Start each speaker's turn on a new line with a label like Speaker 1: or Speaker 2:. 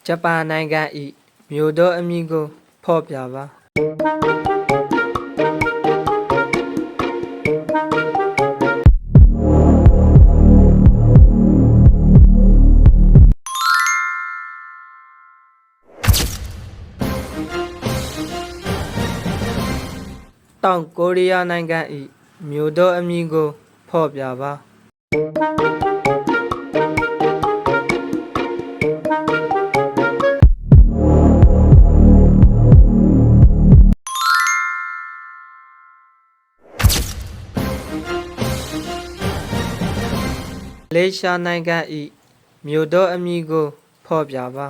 Speaker 1: ဂျပန်နိုင်ငံ၏မြို့တော်အမည်ကိုဖော်ပြပါတောင်ကိုရီးယားနိုင်ငံ၏မြို့တော်အမည်ကိုဖော်ပြပါမလေးရှားနိုင်ငံ၏မြို့တော်အမည်ကိုဖော်ပြပါ